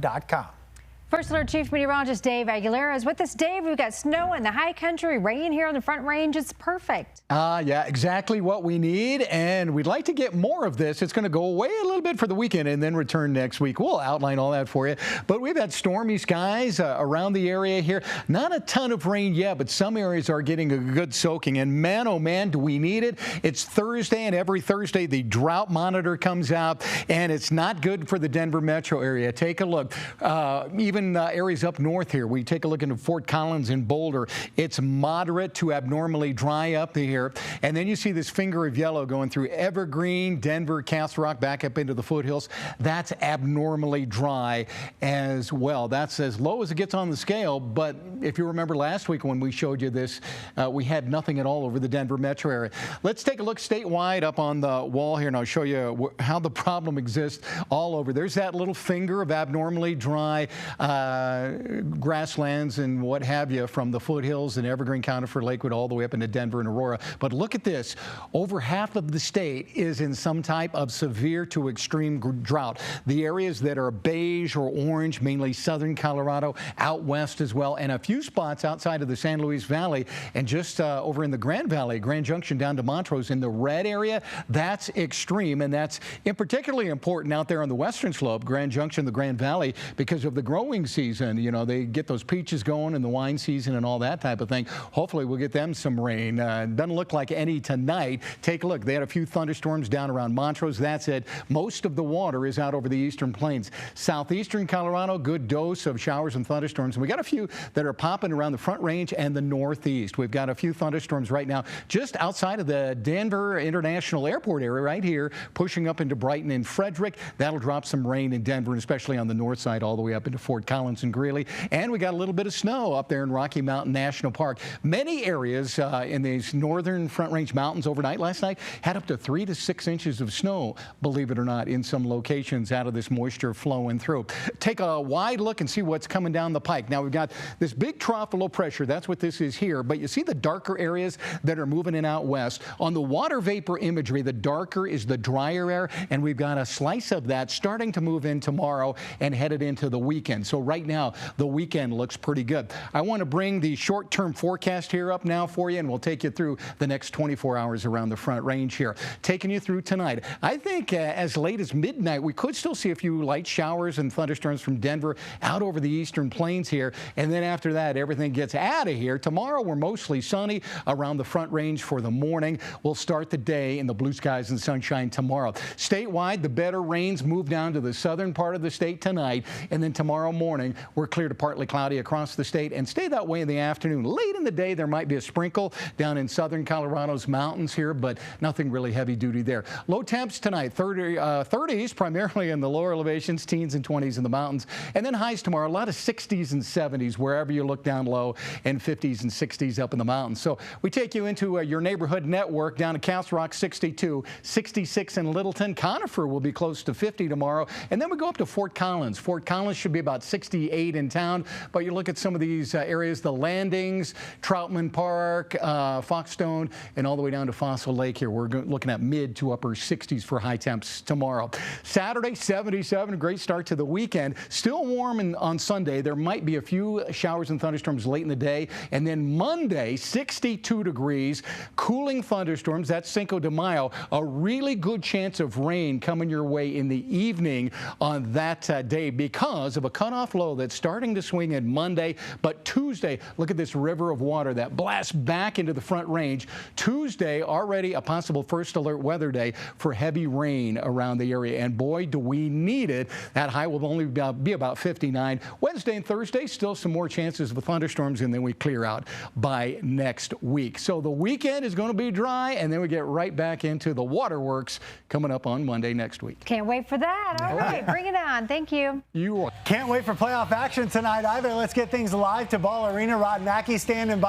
com. First Alert Chief Meteorologist Dave Aguilera is with us. Dave, we've got snow in the high country, rain here on the Front Range. It's perfect. Yeah, exactly what we need, and we'd like to get more of this. It's going to go away a little bit for the weekend and then return next week. We'll outline all that for you. But we've had stormy skies around the area here. Not a ton of rain yet, but some areas are getting a good soaking. And man, oh man, do we need it. It's Thursday, and every Thursday the drought monitor comes out, and it's not good for the Denver metro area. Take a look. Even areas up north here, we take a look into Fort Collins and Boulder. It's moderate to abnormally dry up here. And then you see this finger of yellow going through Evergreen, Denver, Castle Rock, back up into the foothills. That's abnormally dry as well. That's as low as it gets on the scale. But if you remember last week when we showed you this, we had nothing at all over the Denver metro area. Let's take a look statewide up on the wall here, and I'll show you how the problem exists all over. There's that little finger of abnormally dry grasslands and what have you from the foothills in Evergreen, Conifer, Lakewood, all the way up into Denver and Aurora. But look at this. Over half of the state is in some type of severe to extreme drought. The areas that are beige or orange, mainly southern Colorado, out west as well, and a few spots outside of the San Luis Valley and just over in the Grand Valley, Grand Junction down to Montrose in the red area, that's extreme, and that's particularly important out there on the western slope, Grand Junction, the Grand Valley, because of the growing season. You know, they get those peaches going in the wine season and all that type of thing. Hopefully we'll get them some rain. Doesn't look like any tonight. Take a look. They had a few thunderstorms down around Montrose. That's it. Most of the water is out over the eastern plains. Southeastern Colorado, good dose of showers and thunderstorms. And we got a few that are popping around the Front Range and the Northeast. We've got a few thunderstorms right now just outside of the Denver International Airport area right here, pushing up into Brighton and Frederick. That'll drop some rain in Denver, and especially on the north side all the way up into Fort Collins and Greeley. And we got a little bit of snow up there in Rocky Mountain National Park. Many areas in these northern Front Range mountains overnight last night had up to 3 to 6 inches of snow, believe it or not, in some locations out of this moisture flowing through. Take a wide look and see what's coming down the pike. Now we've got this big trough of low pressure. That's what this is here. But you see the darker areas that are moving in out west. On the water vapor imagery, the darker is the drier air, and we've got a slice of that starting to move in tomorrow and headed into the weekend. So right now, the weekend looks pretty good. I want to bring the short-term forecast here up now for you, and we'll take you through the next 24 hours around the Front Range here. Taking you through tonight. I think as late as midnight, we could still see a few light showers and thunderstorms from Denver out over the eastern plains here, and then after that, everything gets out of here. Tomorrow, we're mostly sunny around the Front Range for the morning. We'll start the day in the blue skies and sunshine tomorrow. Statewide, the better rains move down to the southern part of the state tonight, and then tomorrow morning, we're clear to partly cloudy across the state and stay that way in the afternoon. Late in the day, there might be a sprinkle down in southern Colorado's mountains here, but nothing really heavy duty there. Low temps tonight, 30s primarily in the lower elevations, teens and 20s in the mountains, and then highs tomorrow, a lot of 60s and 70s wherever you look down low, and 50s and 60s up in the mountains. So we take you into your neighborhood network down at Castle Rock, 62, 66 in Littleton. Conifer will be close to 50 tomorrow, and then we go up to Fort Collins. Fort Collins should be about 68 in town, but you look at some of these areas, the Landings, Troutman Park, Foxstone, and all the way down to Fossil Lake here. We're looking at mid to upper 60s for high temps tomorrow. Saturday, 77, a great start to the weekend. Still warm on Sunday. There might be a few showers and thunderstorms late in the day, and then Monday, 62 degrees, cooling thunderstorms. That's Cinco de Mayo. A really good chance of rain coming your way in the evening on that day because of a cutoff low that's starting to swing in Monday, but Tuesday, look at this river of water that blasts back into the Front Range. Tuesday, already a possible first alert weather day for heavy rain around the area, and boy, do we need it. That high will only be about 59. Wednesday and Thursday, still some more chances of thunderstorms, and then we clear out by next week. So the weekend is going to be dry, and then we get right back into the waterworks coming up on Monday next week. Can't wait for that. All right, bring it on. Thank you. You can't wait for playoff action tonight either. Let's get things live to Ball Arena. Rod Mackey standing by.